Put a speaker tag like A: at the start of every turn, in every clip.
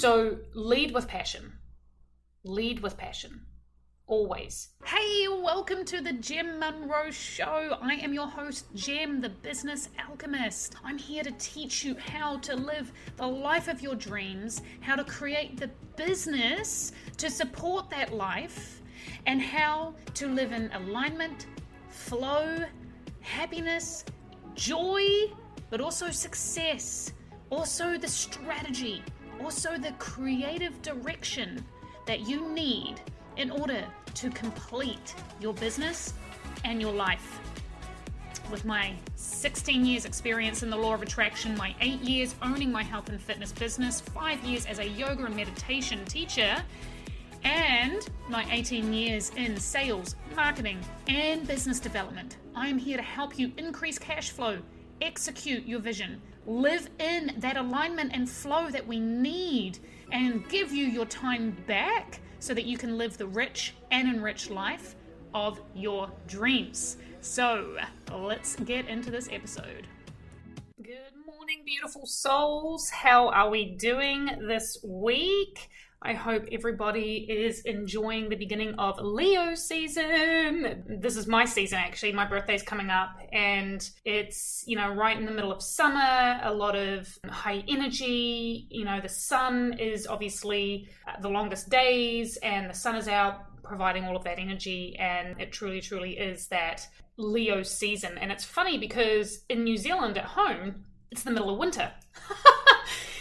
A: So lead with passion. Lead with passion. Always. Hey, welcome to the Gem Monroe Show. I am your host, Gem, the business alchemist. I'm here to teach you how to live the life of your dreams, how to create the business to support that life, and how to live in alignment, flow, happiness, joy, but also success, also the strategy, also the creative direction that you need in order to complete your business and your life. With my 16 years experience in the law of attraction, my 8 years owning my health and fitness business, 5 years as a yoga and meditation teacher, and my 18 years in sales, marketing, and business development, I am here to help you increase cash flow, execute your vision, live in that alignment and flow that we need, and give you your time back so that you can live the rich and enriched life of your dreams. So let's get into this episode. Good morning, beautiful souls. How are we doing this week? I hope everybody is enjoying the beginning of Leo season. This is my season, actually. My birthday's coming up, and it's, right in the middle of summer, a lot of high energy. The sun is obviously the longest days, and the sun is out providing all of that energy, and it truly, truly is that Leo season. And it's funny because in New Zealand at home, it's the middle of winter.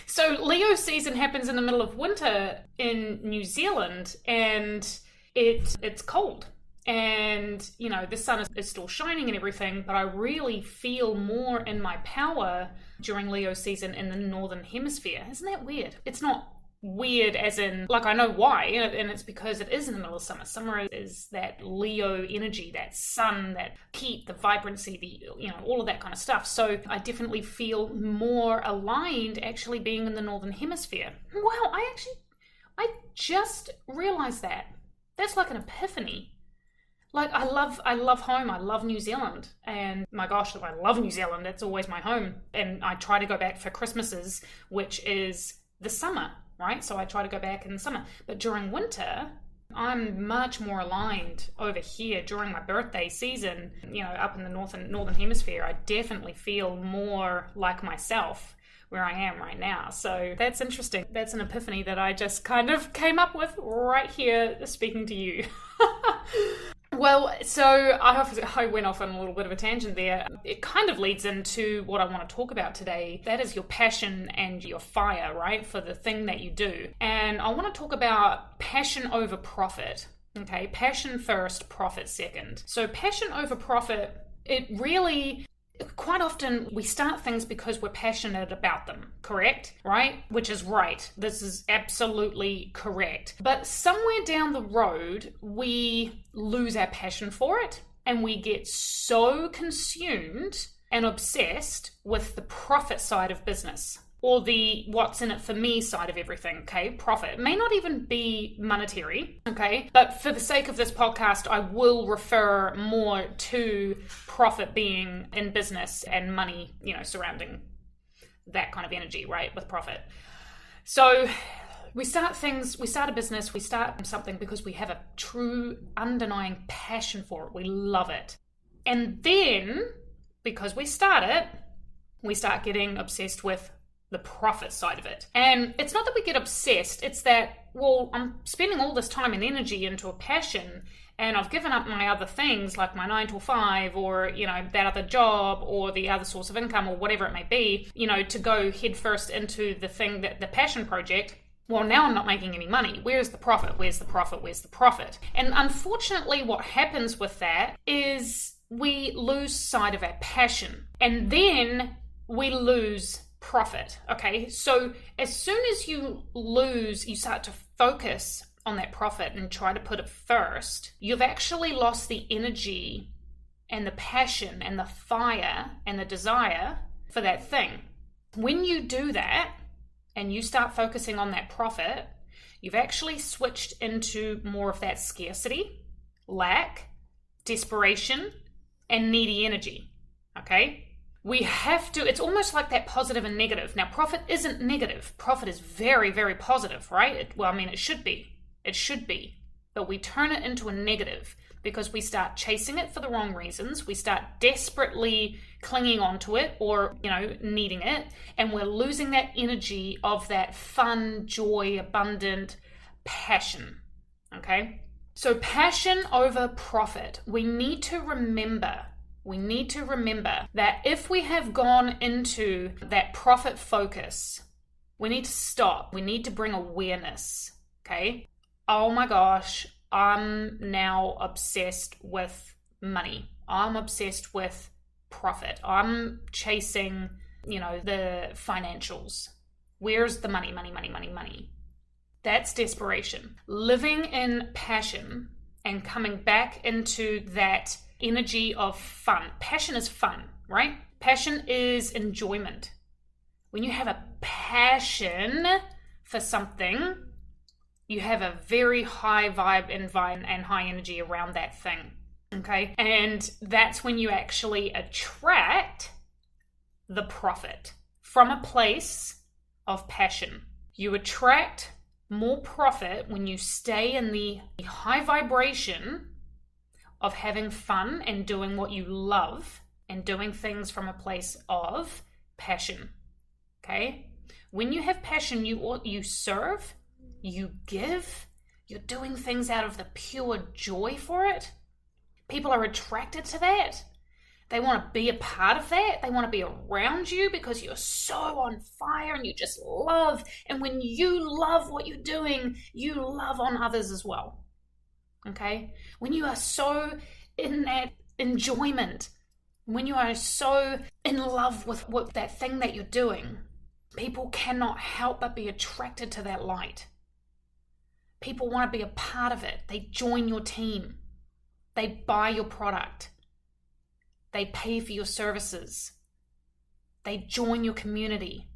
A: So Leo season happens in the middle of winter in New Zealand, and it's cold. And, the sun is still shining and everything, but I really feel more in my power during Leo season in the Northern Hemisphere. Isn't that weird? It's not weird as in, I know why, and it's because it is in the middle of summer. Summer is that Leo energy, that sun, that heat, the vibrancy, all of that kind of stuff. So I definitely feel more aligned actually being in the Northern Hemisphere. Wow, I just realized that. That's like an epiphany. I love home. I love New Zealand. And my gosh, I love New Zealand. It's always my home. And I try to go back for Christmases, which is the summer. Right? So I try to go back in the summer. But during winter, I'm much more aligned over here during my birthday season, up in the northern hemisphere. I definitely feel more like myself where I am right now. So that's interesting. That's an epiphany that I just kind of came up with right here speaking to you. Well, so I went off on a little bit of a tangent there. It kind of leads into what I want to talk about today. That is your passion and your fire, right, for the thing that you do. And I want to talk about passion over profit. Okay, passion first, profit second. So passion over profit, it really... Quite often we start things because we're passionate about them, correct? Right? Which is right. This is absolutely correct. But somewhere down the road, we lose our passion for it, and we get so consumed and obsessed with the profit side of business, or the what's in it for me side of everything, okay? Profit. It may not even be monetary, okay? But for the sake of this podcast, I will refer more to profit being in business and money, surrounding that kind of energy, right? With profit. So we start a business, we start something because we have a true undenying passion for it. We love it. And then, because we start it, we start getting obsessed with the profit side of it. And it's not that we get obsessed, it's that, I'm spending all this time and energy into a passion, and I've given up my other things like my 9 to 5 or, that other job or the other source of income or whatever it may be, to go headfirst into the thing, that the passion project. Well, now I'm not making any money. Where's the profit? Where's the profit? Where's the profit? And unfortunately, what happens with that is we lose sight of our passion, and then we lose profit. Okay, so as soon as you start to focus on that profit and try to put it first, you've actually lost the energy and the passion and the fire and the desire for that thing. When you do that and you start focusing on that profit, you've actually switched into more of that scarcity, lack, desperation, and needy energy. Okay? We have to, it's almost like that positive and negative. Now, profit isn't negative. Profit is very, very positive, right? It should be. It should be. But we turn it into a negative because we start chasing it for the wrong reasons. We start desperately clinging onto it or, needing it. And we're losing that energy of that fun, joy, abundant passion. Okay? So passion over profit. We need to remember that if we have gone into that profit focus, we need to stop. We need to bring awareness. Okay? Oh my gosh, I'm now obsessed with money. I'm obsessed with profit. I'm chasing, the financials. Where's the money? Money. That's desperation. Living in passion and coming back into that energy of fun. Passion is fun, right? Passion is enjoyment. When you have a passion for something, you have a very high vibe and high energy around that thing, okay? And that's when you actually attract the profit from a place of passion. You attract more profit when you stay in the high vibration of having fun and doing what you love and doing things from a place of passion, okay? When you have passion, you serve, you give, you're doing things out of the pure joy for it. People are attracted to that. They want to be a part of that. They want to be around you because you're so on fire and you just love. And when you love what you're doing, you love on others as well. Okay? When you are so in that enjoyment, when you are so in love with that thing that you're doing, people cannot help but be attracted to that light. People want to be a part of it. They join your team. They buy your product. They pay for your services. They join your community.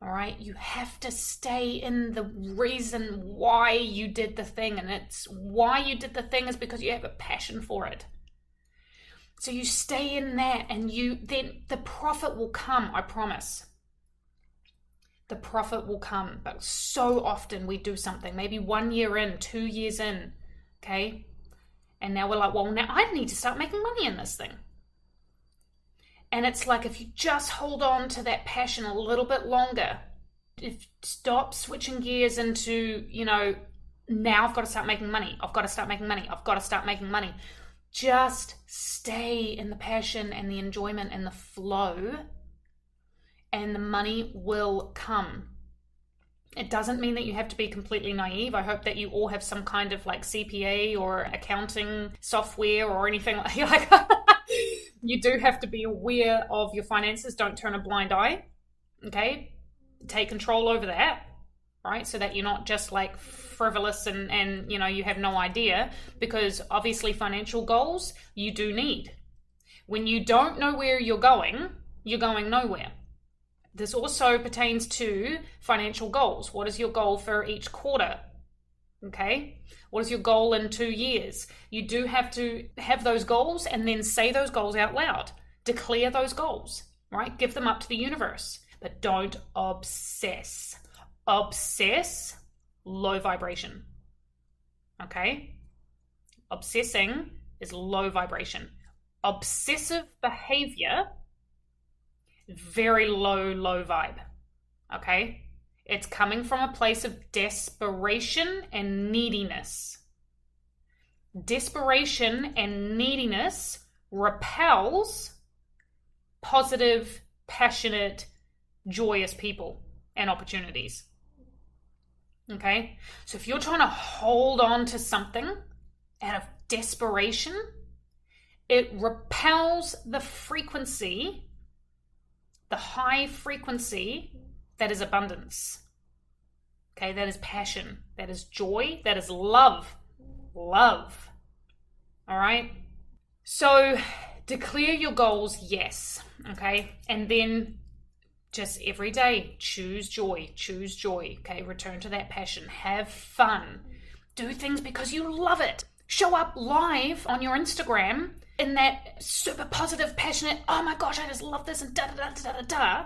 A: All right? You have to stay in the reason why you did the thing. And it's why you did the thing is because you have a passion for it. So you stay in that and then the profit will come, I promise. The profit will come. But so often we do something, maybe 1 year in, 2 years in, okay? And now we're like, well, now I need to start making money in this thing. And it's like, if you just hold on to that passion a little bit longer, stop switching gears into, now I've got to start making money. I've got to start making money. Just stay in the passion and the enjoyment and the flow, and the money will come. It doesn't mean that you have to be completely naive. I hope that you all have some kind of like CPA or accounting software or anything like that. You do have to be aware of your finances. Don't turn a blind eye. Okay? Take control over that, right? So that you're not just like frivolous and you have no idea, because obviously financial goals you do need. When you don't know where you're going nowhere. This also pertains to financial goals. What is your goal for each quarter? Okay? What is your goal in 2 years? You do have to have those goals and then say those goals out loud. Declare those goals, right? Give them up to the universe. But don't obsess. Obsess, low vibration. Okay? Obsessing is low vibration. Obsessive behavior, very low vibe. Okay? It's coming from a place of desperation and neediness. Desperation and neediness repels positive, passionate, joyous people and opportunities. Okay? So if you're trying to hold on to something out of desperation, it repels the frequency, the high frequency that is abundance. Okay, that is passion, that is joy, that is love. Love. All right? So declare your goals, yes. Okay? And then just every day, choose joy. Okay? Return to that passion. Have fun. Do things because you love it. Show up live on your Instagram in that super positive, passionate, oh my gosh, I just love this, and da da da da da da.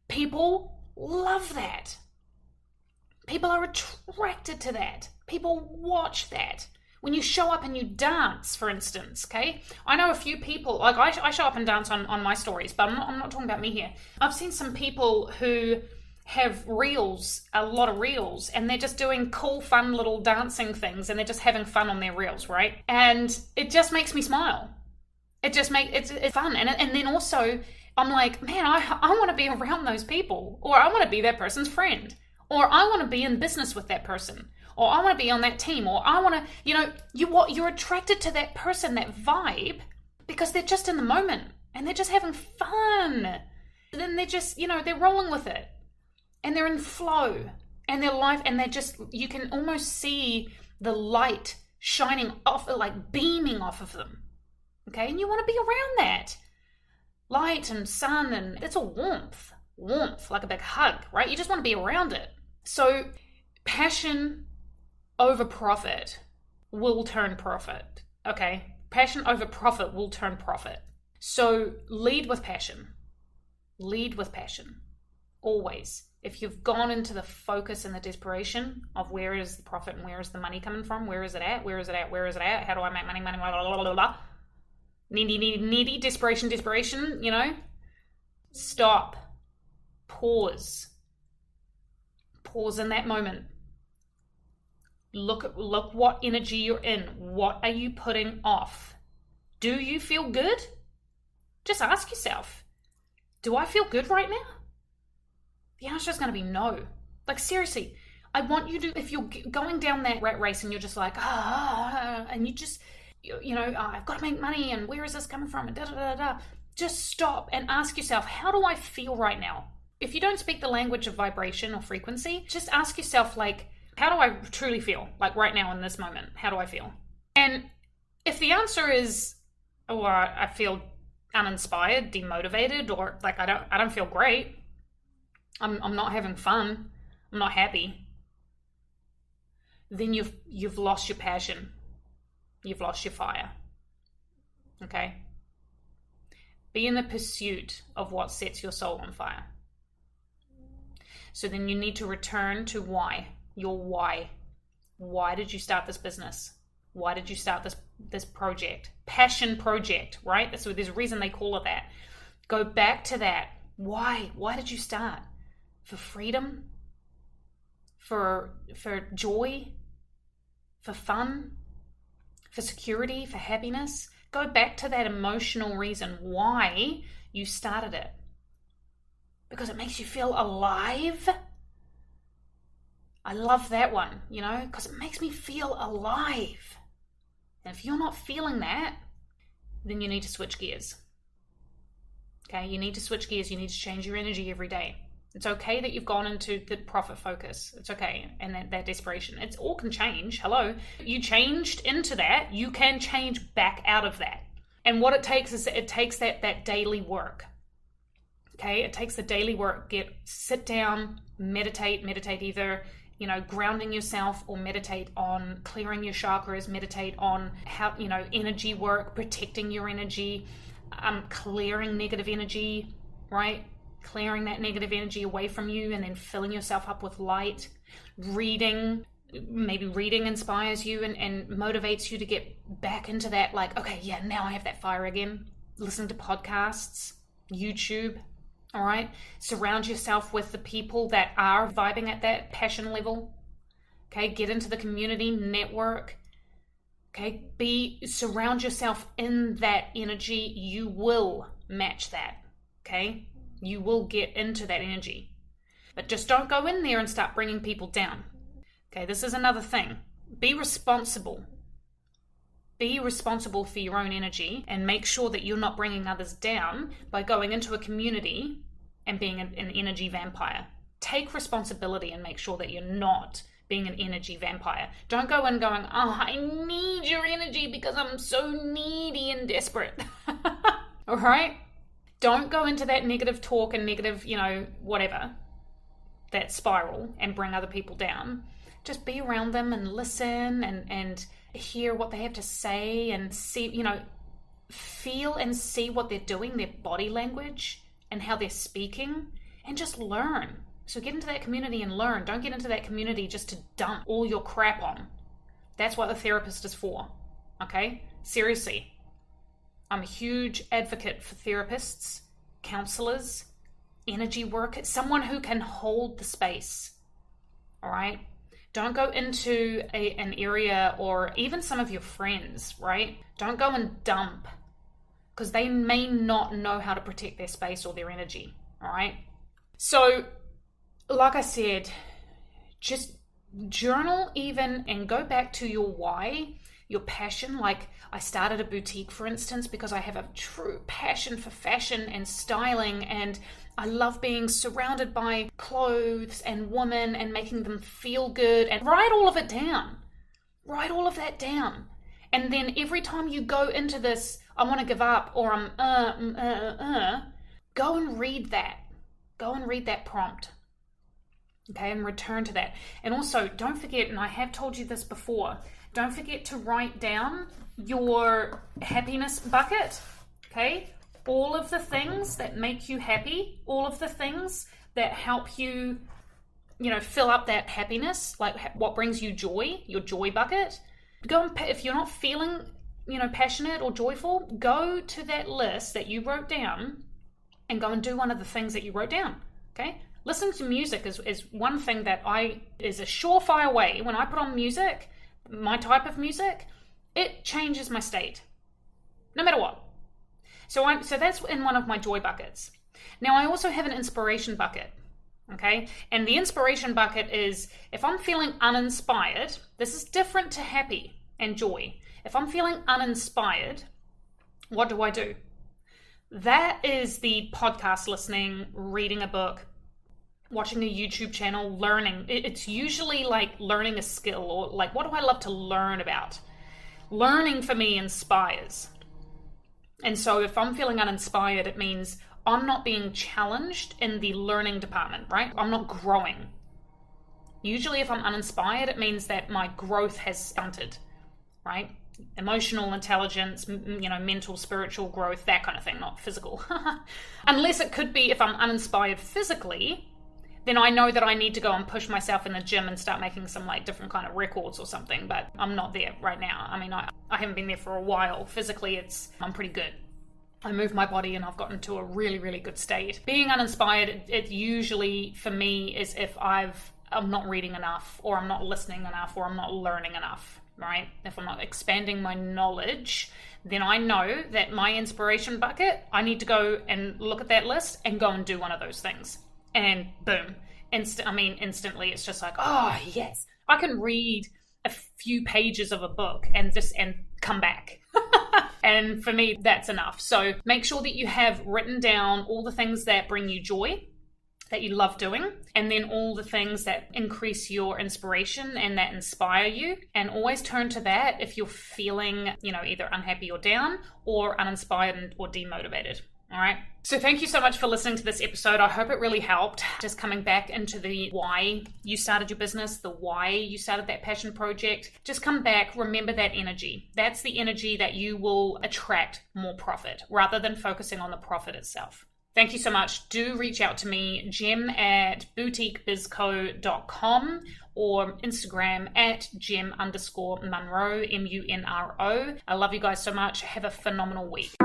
A: People love that. People are attracted to that. People watch that. When you show up and you dance, for instance, okay? I know a few people, like I show up and dance on my stories, but I'm not talking about me here. I've seen some people who have reels, a lot of reels, and they're just doing cool, fun little dancing things, and they're just having fun on their reels, right? And it just makes me smile. It's fun. And then also, I'm like, man, I want to be around those people, or I want to be that person's friend, or I want to be in business with that person, or I want to be on that team, or I want to, you're attracted to that person, that vibe, because they're just in the moment, and they're just having fun. And then they're just, they're rolling with it. And they're in flow, and their life, and you can almost see the light shining off, like beaming off of them. Okay, and you want to be around that light and sun, and it's a warmth, like a big hug, right? You just want to be around it. So passion over profit will turn profit. Okay, passion over profit will turn profit. So lead with passion. Lead with passion, always. If you've gone into the focus and the desperation of where is the profit and where is the money coming from, where is it at, how do I make money, blah, blah, blah, blah. Needy, desperation, stop, pause in that moment. Look what energy you're in. What are you putting off? Do you feel good? Just ask yourself, do I feel good right now? The answer is going to be no. Like, seriously, I want you to, if you're going down that rat race and you're just like, and you just, I've got to make money, and where is this coming from, and da-da-da-da, just stop and ask yourself, how do I feel right now? If you don't speak the language of vibration or frequency, just ask yourself, like, how do I truly feel? Like, right now in this moment, how do I feel? And if the answer is, I feel uninspired, demotivated, or like, I don't feel great, I'm not having fun, I'm not happy, then you've lost your passion. You've lost your fire. Okay? Be in the pursuit of what sets your soul on fire. So then you need to return to why. Your why. Why did you start this business? Why did you start this project? Passion project, right? So there's a reason they call it that. Go back to that. Why? Why did you start? For freedom, for joy, for fun, for security, for happiness. Go back to that emotional reason why you started it. Because it makes you feel alive. I love that one, because it makes me feel alive. And if you're not feeling that, then you need to switch gears. Okay, you need to switch gears. You need to change your energy every day. It's okay that you've gone into the profit focus. It's okay. And that desperation. It's all can change. Hello. You changed into that. You can change back out of that. And what it takes is that daily work. Okay. It takes the daily work. Sit down, meditate either, grounding yourself, or meditate on clearing your chakras, meditate on how, energy work, protecting your energy, clearing negative energy, right? Clearing that negative energy away from you, and then filling yourself up with light. Maybe reading inspires you and motivates you to get back into that, like, okay, yeah, now I have that fire again. Listen to podcasts, YouTube, all right? Surround yourself with the people that are vibing at that passion level, okay? Get into the community, network, okay? Surround yourself in that energy. You will match that, okay? You will get into that energy. But just don't go in there and start bringing people down. Okay, this is another thing. Be responsible. Be responsible for your own energy, and make sure that you're not bringing others down by going into a community and being an energy vampire. Take responsibility and make sure that you're not being an energy vampire. Don't go in going, I need your energy because I'm so needy and desperate. All right? Don't go into that negative talk and negative, whatever, that spiral, and bring other people down. just be around them and listen and hear what they have to say and see, feel and see what they're doing, their body language and how they're speaking, and just learn. So get into that community and learn. Don't get into that community just to dump all your crap on. That's what a therapist is for, okay? Seriously. I'm a huge advocate for therapists, counselors, energy workers, someone who can hold the space, all right? Don't go into an area, or even some of your friends, right? Don't go and dump, because they may not know how to protect their space or their energy, all right? So, like I said, just journal even and go back to your why, your passion. Like I started a boutique, for instance, because I have a true passion for fashion and styling, and I love being surrounded by clothes and women and making them feel good. And write all of it down. Write all of that down. And then every time you go into this, I want to give up, or I'm go and read that. Go and read that prompt. Okay, and return to that. And also, don't forget, and I have told you this before, don't forget to write down your happiness bucket, okay? All of the things that make you happy, all of the things that help you, fill up that happiness, like what brings you joy, your joy bucket. Go and, if you're not feeling, passionate or joyful, go to that list that you wrote down and go and do one of the things that you wrote down, okay? Listening to music is one thing that is a surefire way. When I put on music, my type of music, it changes my state, no matter what. So that's in one of my joy buckets. Now I also have an inspiration bucket, okay? And the inspiration bucket is, if I'm feeling uninspired, this is different to happy and joy. If I'm feeling uninspired, what do? That is the podcast listening, reading a book, watching a YouTube channel, learning. It's usually like learning a skill, or like, what do I love to learn about? Learning for me inspires. And so if I'm feeling uninspired, it means I'm not being challenged in the learning department, right? I'm not growing. Usually if I'm uninspired, it means that my growth has stunted, right? Emotional intelligence, mental, spiritual growth, that kind of thing, not physical. Unless it could be, if I'm uninspired physically, then I know that I need to go and push myself in the gym and start making some like different kind of records or something, but I'm not there right now. I mean, I haven't been there for a while. Physically, I'm pretty good. I move my body and I've gotten to a really, really good state. Being uninspired, it usually, for me, is if I'm not reading enough, or I'm not listening enough, or I'm not learning enough, right? If I'm not expanding my knowledge, then I know that my inspiration bucket, I need to go and look at that list and go and do one of those things. And boom, instantly it's just like, oh yes, I can read a few pages of a book and come back. And for me, that's enough. So make sure that you have written down all the things that bring you joy, that you love doing, and then all the things that increase your inspiration and that inspire you. And always turn to that if you're feeling, either unhappy or down, or uninspired or demotivated. All right. So thank you so much for listening to this episode. I hope it really helped. Just coming back into the why you started your business, the why you started that passion project. Just come back. Remember that energy. That's the energy that you will attract more profit, rather than focusing on the profit itself. Thank you so much. Do reach out to me, gem@boutiquebizco.com, or Instagram @gem_Munro, MUNRO. I love you guys so much. Have a phenomenal week.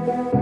A: you.